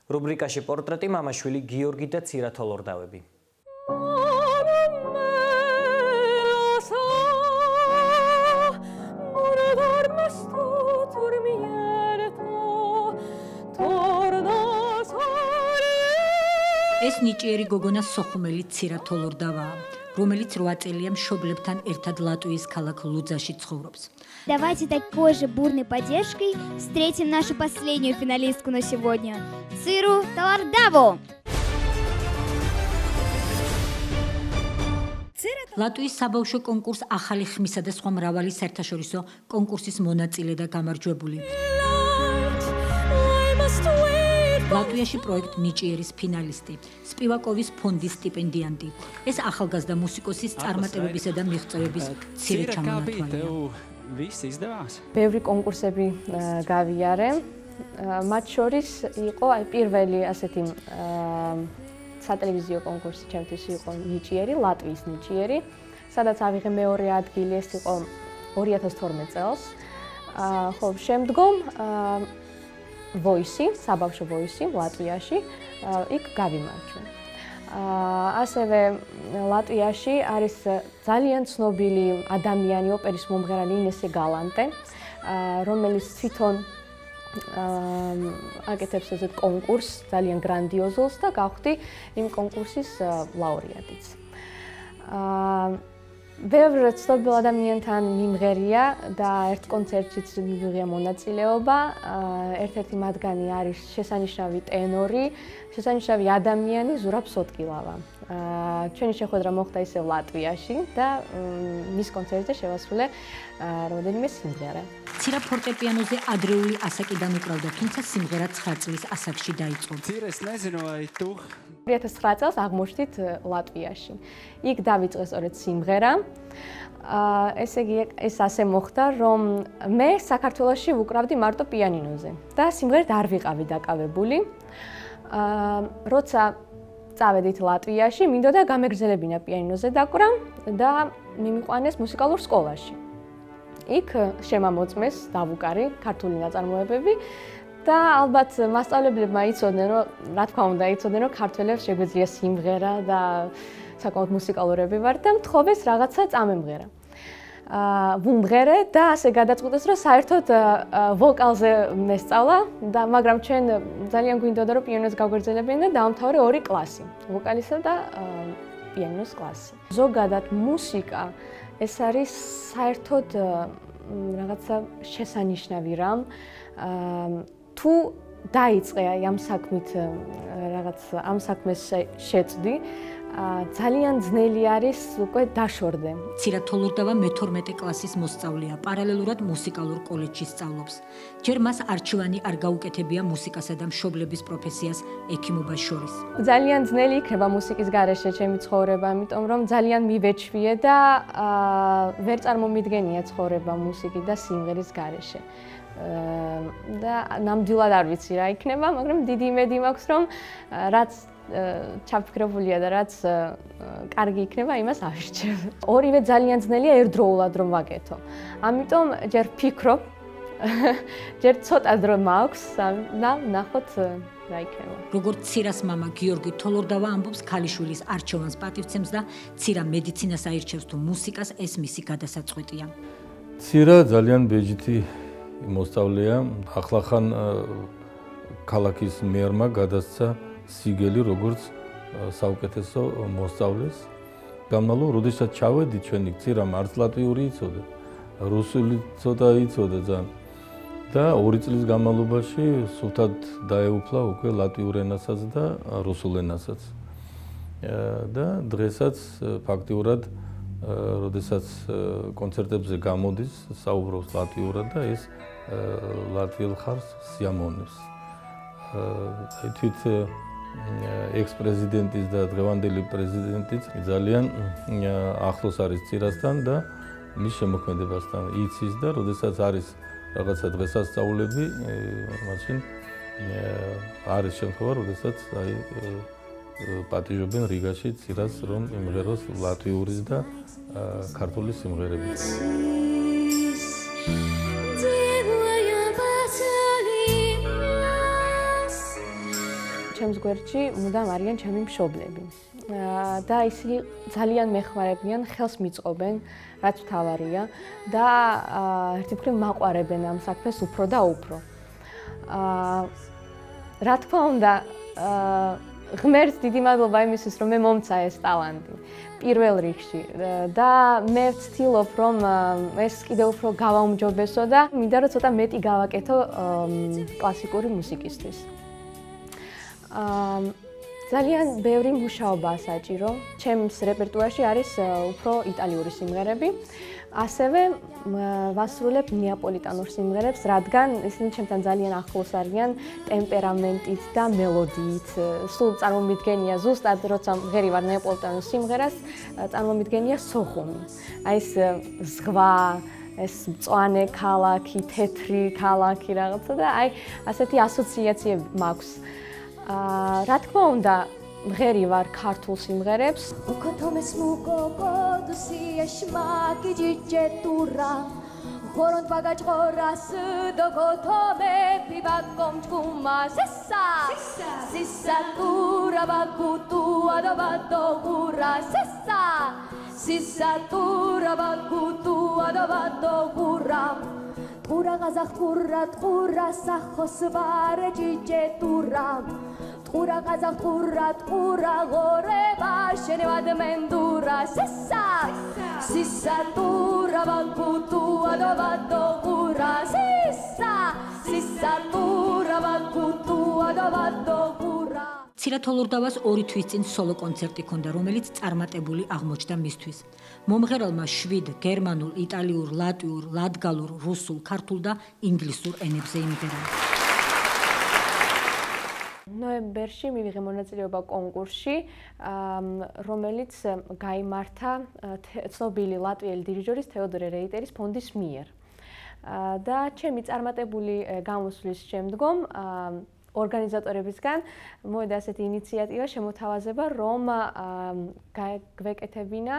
რუბრიკაში პორტრეტი მამაშვილი გიორგი და ცირა თოლორდავები. ეს ნიჭიერი გოგონა სოხუმელი ცირა თოლორდავაა, რომელიც 8 წელია მშობლებთან ერთად ლატვიის ქალაქ ლუძაში ცხოვრობს. Давайте такой же бурной поддержкой встретим нашу последнюю финалистку на сегодня, Циру Толордаву. ლატვიის საბავშვო კონკურს ახალი ხმისა და სხვა მრავალი საერთაშორისო კონკურსის მონაწილე და გამარჯვებული. ლატვიაში პროექტ ნიჭიერის ფინალისტი, სპივაკოვის ფონდის სტიპენდიანტი. ეს ახალგაზრდა მუსიკოსის წარმატებებისა და მიღწევების მცირე ჩამონათვალია. ბევრი კონკურსები გავიარე. მათ შორის იყო პირველი ასეთი სატელევიზიო კონკურსი ჩემთვის იყო ნიჭიერი, ლატვიის ნიჭიერი, სადაც ავიღე მეორე ადგილი, ეს იყო 2012 წელს. ხო, შემდგომ Voice, საბავშვო Voice ლატვიაში, იქ გავიმარჯვე. ასევე ლატვიაში არის ძალიან ცნობილი ადამიანი, ოპერის მომღერალი ინესე გალანტე, რომელიც თვითონ აკეთებს ესეთ კონკურსს, ძალიან გრანდიოზულს და გავხდი იმ კონკურსის ლაურეატიც. ბევრ ცნობილ ადამიანთან მიმღერია და ერთ კონცერტშიც მივიღია მონაწილეობა. ერთ-ერთი მათგანი არის შესანიშნავი ტენორი, შესანიშნავი ადამიანი ზურაბ სოტკილავა. ჩვენი შეხვედრა მოხდა ისევ ლატვიაში და მის კონცერტზე შევასრულე რამდენიმე სიმღერა. ცირა ფორტეპიანოზე ადრეული ასაკიდან უკრავდა, თუმცა სიმღერა 9 წლის ასაკში დაიწყო. ცირა, es nezinu, vai tu 2009 წელს აღმოჩნდით ლატვიაში. იქ დავიწყე სწორედ სიმღერა. ესე იგი, ეს ასე მოხდა, რომ მე საქართველოში ვუკრავდი მარტო პიანინოზე და სიმღერით არ ვიყავი დაკავებული. როცა წავედით ლატვიაში, მინდოდა გამეგრძელებინა პიანინოზე დაკვრა და მიმიყვანეს მუსიკალურ სკოლაში. იქ შემამოწმეს დავუკარი ქართული ნაწარმოებები და ალბათ მასწავლებლებმა იცოდნენ, რომ რა თქმა უნდა იცოდნენ, რომ ქართველებს შეგვიძლია სიმღერა და საკმაოდ მუსიკალურები ვართ და მთხოვეს რაღაცა წამემღერა. ვუმღერე და ასე გადაწყვიტეს, რომ საერთოდ ვოკალზე მესწავლა და მაგრამ ჩვენ ძალიან გვინდოდა, რომ პიანინოს გავგრძელებიან და დავამთავრე 2 კლასი, ვოკალისა და პიანინოს კლასი. ზოგადად მუსიკა ეს არის საერთოდ რაღაცა შესანიშნავი რამ. თუ დაიწყე ამ საქმით რაღაც ამ საქმეს შეწდი, ძალიან ძნელი არის უკვე დაშორდე. ცირა თოლორდავა მე-12 კლასის მოსწავლეა, პარალელურად მუსიკალურ კოლეჯში სწავლობს. ჯერ მას არჩევანი არ გაუკეთებია მუსიკასა და მშობლების პროფესიას ექიმობას შორის. ძალიან ძნელი იქნება მუსიკის გარეშე ჩემი ცხოვრება, იმიტომ რომ ძალიან მივეჩვიე და ვერ წარმომიდგენია ცხოვრება მუსიკის და სიმღერის გარეშე. და ნამდვილად არ ვიცი რა იქნება, მაგრამ დიდი იმედი მაქვს, რომ რაც ჩაფიქრებულია და რაც კარგი იქნება, იმას ავირჩევ. ორივე ძალიან ძნელია ერთდროულად რომ ვაკეთო. ამიტომ ჯერ ვფიქრობ, ჯერ ცოტა დრო მაქვს, ნახოთ რა იქნება. როგორც ცირას მამა გიორგი თოლორდავა ამბობს, ქალიშვილის არჩევანს პატივცემს და ცირა მედიცინას აირჩევს თუ მუსიკას, ეს მისი გადასაწყვეტია. ცირა ძალიან ბეჯითი მოსწავლეა, ახლახან ქალაქის მერმა გადასცა სიგელი როგორც საუკეთესო მოსწავლეს. გამალო, როდესაც ჩავედი ჩვენი ცირამ არც ლატვიური იცოდა, რუსული ცოტა იცოდა ძალიან. და 2 წლის განმავლობაში სულთად დაეუფლა უკვე ლატვიურ ენასაც და რუსულ ენასაც. და დღესაც ფაქტიურად როდესაც კონცერტებზე გამოდის, საუბრობს ლატვიურად და ეს ლატვიელ ხარს სიამოვნებს. თვით ექს-პრეზიდენტის და დღევანდელი პრეზიდენტიც ძალიან ახლოს არის ცირასთან და მის შემოქმედებასთან იცის და როდესაც არის რაღაცა დღესასწაულები, მაშინ არის შემთხვევა, როდესაც პატიჟობენ რიგაში ცირას, რომ იმღეროს ლატვიურის და ქართული სიმღერებით. ჩემს გვერდში მუდამ არიან ჩემი მშობლები. და ისინი ძალიან მეხმარებიან, ხელს მიწყობენ, რაც მთავარია და ერთი მხრივ მაყვარებენ ამ საქმეს უფრო და უფრო. რა თქმა უნდა, ღმერთს დიდი მადლობა იმისთვის, რომ მე მომცა ეს ტალანტი პირველ რიგში და მე ვცდილობ, რომ ეს კიდევ უფრო გავაუმჯობესო და მინდა რომ ცოტა მეტი გავაკეთო კლასიკური მუსიკისთვის. ძალიან ბევრი მუშაობაა საჭირო. ჩემს რეპერტუარში არის უფრო იტალიური სიმღერები. ასევე ვასრულებ ნეაპოლიტანურ სიმღერებს, რადგან ისინი ჩემთან ძალიან ახლოს არიან ტემპერამენტით და მელოდიით. სულ წარმომიდგენია ზუსტად, როცა მღერი ვარ ნეაპოლიტანურ სიმღერას, წარმომიდგენია სოხუმი. აი ეს ზღვა, ეს მწვანე ქალაქი, თეთრი ქალაქი რაღაცა და აი ასეთი ასოციაციები მაქვს. რა თქმა უნდა, მღერი ვარ ქართულ სიმღერებს. Ukothomes mukokodusi eshmaki jijetura Horon bagajgoras dogotome pibakom chkuma sissa Sissa tura bagutu adobadogura sissa Sissa tura bagutu adobadogura Tura gazakh tura sakhos vare jijetura Tura gazakh tura goreba shenvad mendura sissa Sissa tura bagutu adobadogura sissa Sissa tura bagutu adobadogura ცირათოლურდავას 2 თვის წინ სოლო კონცერტი ჰქონდა, რომელიც წარმატებული აღმოჩნდა მისთვის. მომღერალმა 7 გერმანულ, იტალიურ, ლატვიურ, ლატგალურ, რუსულ, ქართულ და ინგლისურ ენებზე იმღერა. ნოემბერში მივიღე მონაწილეობა კონკურსში, რომელიც გაიმართა ცნობილი ლატვიელი დირიჟორის თეოდორე რეიტერის ფონდის მიერ. და ჩემი წარმატებული გამოსვლის შემდგომ ორგანიზატორებისგან მოვიდა ასეთი ინიციატივა შემოთავაზება, რომ გვეკეთებინა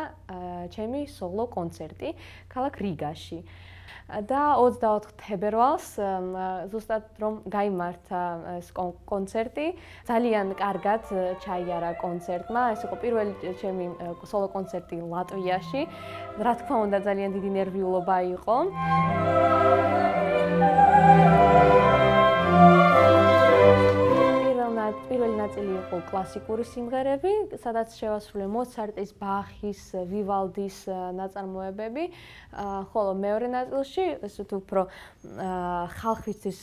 ჩემი სოლო კონცერტი ქალაქ რიგაში. და 24 თებერვალს ზუსტად რომ გაიმართა ეს კონცერტი, ძალიან კარგად ჩაიარა კონცერტმა. ეს იყო პირველი ჩემი სოლო კონცერტი ლატვიაში. რა თქმა უნდა, ძალიან დიდი ნერვიულობა იყო. პირველი ნაწილი იყო კლასიკური სიმღერები, სადაც შევასრულე მოცარტის, ბახის, ვივალდის ნაწარმოებები, ხოლო მეორე ნაწილში ესეთ უფრო ხალხისთვის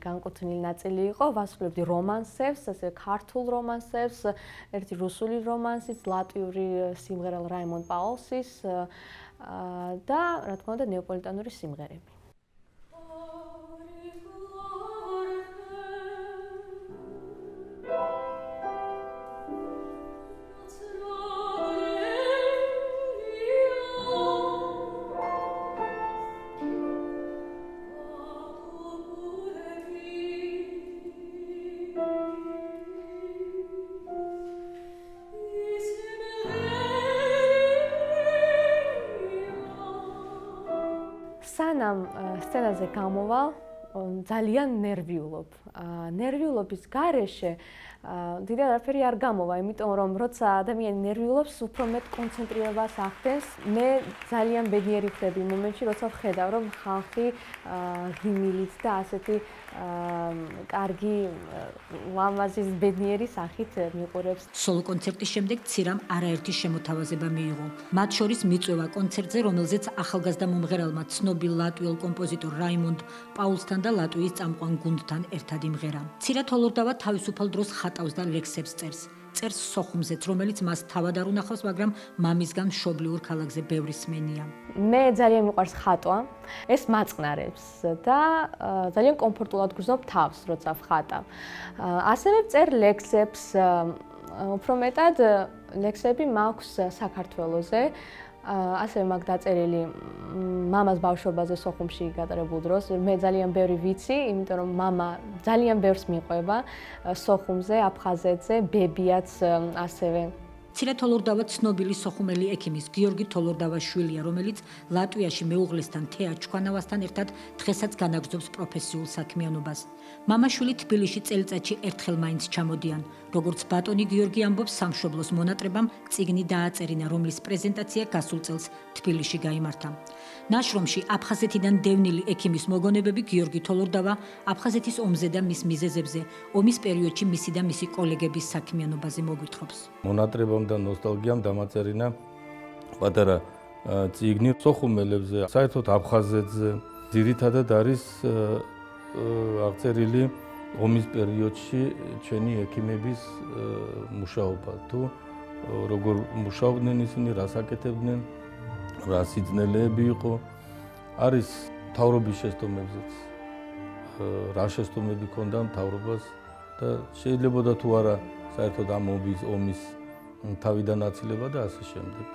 განკუთვნილი ნაწილი იყო, ვასრულებდი რომანსებს, ასე ქართულ რომანსებს, ერთი რუსული რომანსიც, ლატვიური სიმღერა რაიმონ პაულსის და რა თქმა უნდა ნეაპოლიტანური სიმღერები. სანამ სცენაზე გამოვალ, ძალიან ნერვიულობ. ნერვიულობის გარეშე დიდი არაფერი არ გამოვა, იმიტომ რომ როცა ადამიანი ნერვიულობს, უფრო მეტ კონცენტრირებას ახდენს. მე ძალიან ბედნიერი ვხდები მომენტში, როცა ვხედავ, რომ ხალხი ღიმილით და ასეთი კარგი ლამაზი ბედნიერი სახით მიყურებს. სოლო კონცერტის შემდეგ ცირამ არაერთი შემოთავაზება მიიღო. მათ შორის მიწვევა კონცერტზე, რომელზეც ახალგაზრდა მომღერალმა ცნობილ ლატვიელ კომპოზიტორ რაიმონდ პაულსთან და ლატვიის წამყვან გუნდთან ერთად იმღერა. ცირათოლურდავა თავისუფალ დროს ხატავს და ლექსებს წერს. წერს სოხუმზეც, რომელიც მას თავად არ უნახავს, მაგრამ მამისგან მშობლიურ ქალაქზე ბევრი სმენია. მე ძალიან მიყვარს ხატვა, ეს მაწყნარებს და ძალიან კომფორტულად გრძნობ თავს, როცა ვხატავ. ასევე წერ ლექსებს, უფრო მეტად ლექსები მაქვს საქართველოზე. ასევე მაგ დაწერილი მამას ბავშვობაზე სოხუმში გატარებულ დროს. მე ძალიან ბევრი ვიცი, იმიტომ რომ მამა ძალიან ბევრს მიყვება სოხუმზე, აფხაზეთზე, ბებიაც ასევე ცირა თოლორდავა ცნობილი სოხუმელი ექიმის გიორგი თოლორდავას შვილია, რომელიც ლატვიაში მეუღლესთან თეა ჩქვანავასთან ერთად დღესაც განაგრძობს პროფესიულ საქმიანობას. მამაშვილი თბილისში წელიწადში ერთხელ მაინც ჩამოდიან. როგორც ბატონი გიორგი ამბობს, სამშობლოს მონატრებამ წიგნი დააწერინა, რომლის პრეზენტაცია გასულ წელს თბილისში გაიმართა. ნაშრომში აფხაზეთიდან დევნილი ექიმის მოგონებები გიორგი თოლორდავა აფხაზეთის ომზე და მის მიზეზებზე, ომის პერიოდში მისი და მისი კოლეგების საქმიანობაზე მოგვითხრობს. მონატრებამ და ნოსტალგიამ დამაწერინა პატარა წიგნი სოხუმელებზე, საერთოდ აფხაზეთზე. ძირითადად არის აღწერილი ომის პერიოდში ჩვენი ექიმების მუშაობა. თუ როგორ მუშაობდნენ ისინი, რას აკეთებდნენ, რა სიძნელეები იყო. არის მთავრობის შეცდომებზეც, რა შეცდომები ჰქონდა მთავრობას და შეიძლებოდა თუ არა საერთოდ ამ ომის თავიდან აცილება და ასე შემდეგ.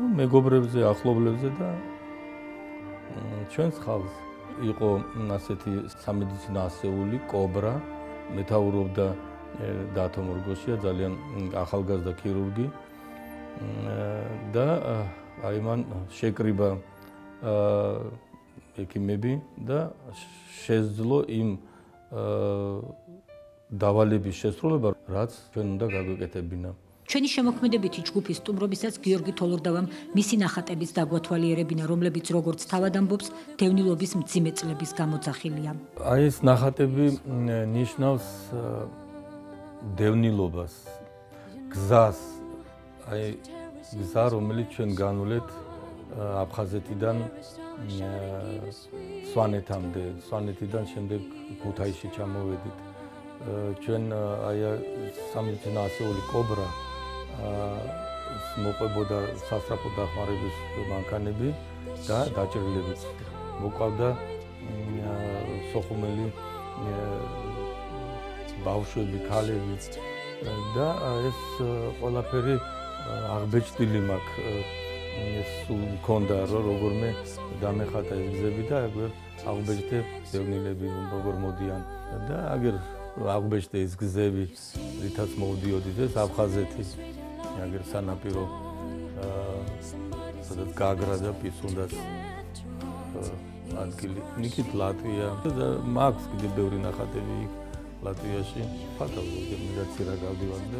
მეგობრებზე, ახლობლებზე და ჩვენს ხალხს იყო ასეთი სამედიცინო ასეული კობრა, მეთაურობდა დათო მორგოშია, ძალიან ახალგაზრდა ქირურგი და აი მან შეკრიბა ექიმები და შეძლო იმ დავალების შესრულება, რაც ჩვენ უნდა გაგვეკეთებინა. ჩვენი შემოქმედებითი ჯგუფის სტუმრობისას გიორგი თოლორდავამ მისი ნახატების დაგვათვალიერებინა, რომლებიც როგორც თავად ამბობს, დევნილობის მძიმე წლების გამოძახილია. აი ეს ნახატები ნიშნავს დევნილობას, გზას, აი გზა, რომელიც ჩვენ განვლეთ აფხაზეთიდან სვანეთამდე, სვანეთიდან შემდეგ ქუთაისში ჩამოვედით. ჩვენ აი სამედიცინო ასეული კობრა მოყვებოდა სასწრაფო დახმარების მანქანები და დაჭრილებით. მოყვავდა სოხუმელი ბავშვები, ქალები და ეს ყველაფერი აღბეჭდილი მაქვს. ეს მქონდა რომ როგორმე დამეხატა ეს გზები და ეგრე აღბეჭდე დევნილები როგორ მოდიან და აგერ აღბეჭდე ეს გზები, რითაც მოვდიოდით ეს აფხაზეთი, აგერ სანაპირო სადაც გაგრა და პიცუნდას ადგილი. იქით ლატვია და მაქვს კიდევ ბევრი ნახატები იქ ლატვიაში. ფატალურად მედიცინა გავდივარ და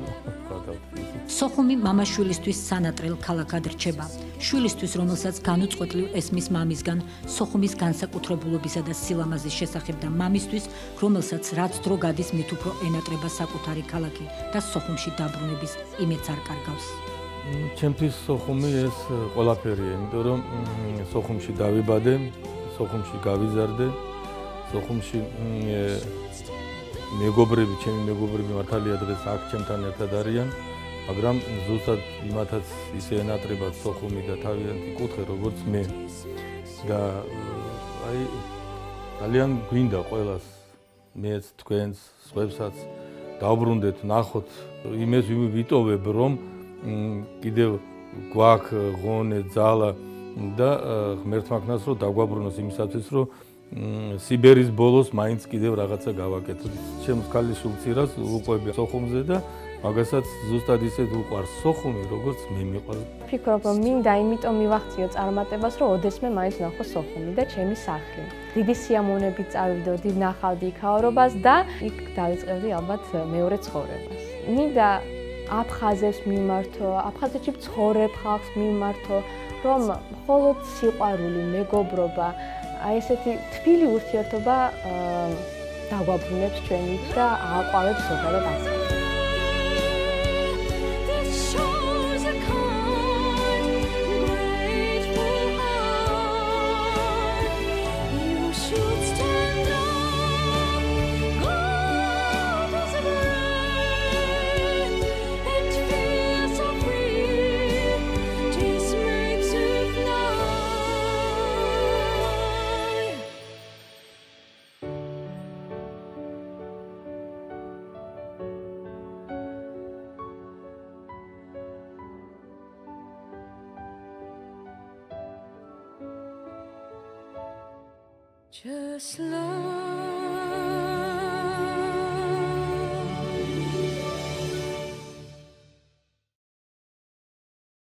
გადავდი. სოხუმი მამაშვილისთვის სანატრელ ქალაქად რჩება. შვილისთვის, რომელსაც განუწყვეტლივ ესმის მამისგან სოხუმის განსაკუთრებულობისა და სილამაზის შესახებ და მამისთვის, რომელსაც რაც დრო გადის მით უფრო ენატრება საკუთარი ქალაქი და სოხუმში დაბრუნების იმედს არ კარგავს. ჩემთვის სოხუმი ეს ყველაფერია, იმიტომ რომ სოხუმში დავიბადე, სოხუმში გავიზარდე, სოხუმში მეგობრები, ჩემი მეგობრები მართალია დღეს აქ ჩემთან ერთად არიან, მაგრამ ზუსტად იმათაც ისე ენატრებათ სოხუმი და თავიანთი კუთხე, როგორც მე. და აი ძალიან გვინდა ყველას, მეც, თქვენს, სხვებსაც დავბრუნდეთ, ნახოთ, იმეს ვიტოვებ, რომ კიდევ გვაქვს ღონე, ძალა და ღმერთმაგნას რომ დაგვაბრუნოს იმისათვის, რომ სიბერის ბოლოს მაინც კიდევ რაღაცა გავაკეთოთ. ჩემს ქალიშვილს უყვები სოხუმზე და მაგასაც ზუსტად ისეთ უყვარს სოხუმი, როგორც მე მიყვარს. ვფიქრობ, რომ მინდა იმიტომ მივახციო წარმატებას, რომ ოდესმე მაინც ვნახო სოხუმი და ჩემი სახლი. დიდი სიამოვნებით წავიდოდი, ვნახავდი იქაურობას და იქ დავიწყებდი ალბათ მეორე ცხოვრებას. მინდა აფხაზებს მიმართო, აფხაზეთში მცხოვრებ ხალხს მიმართო, რომ მხოლოდ სიყვარული, მეგობრობა, აი ესეთი თბილი ურთიერთობა დაგვაბრუნებს ჩვენით და ააყვავებს ზოგადად ასაკს. Just love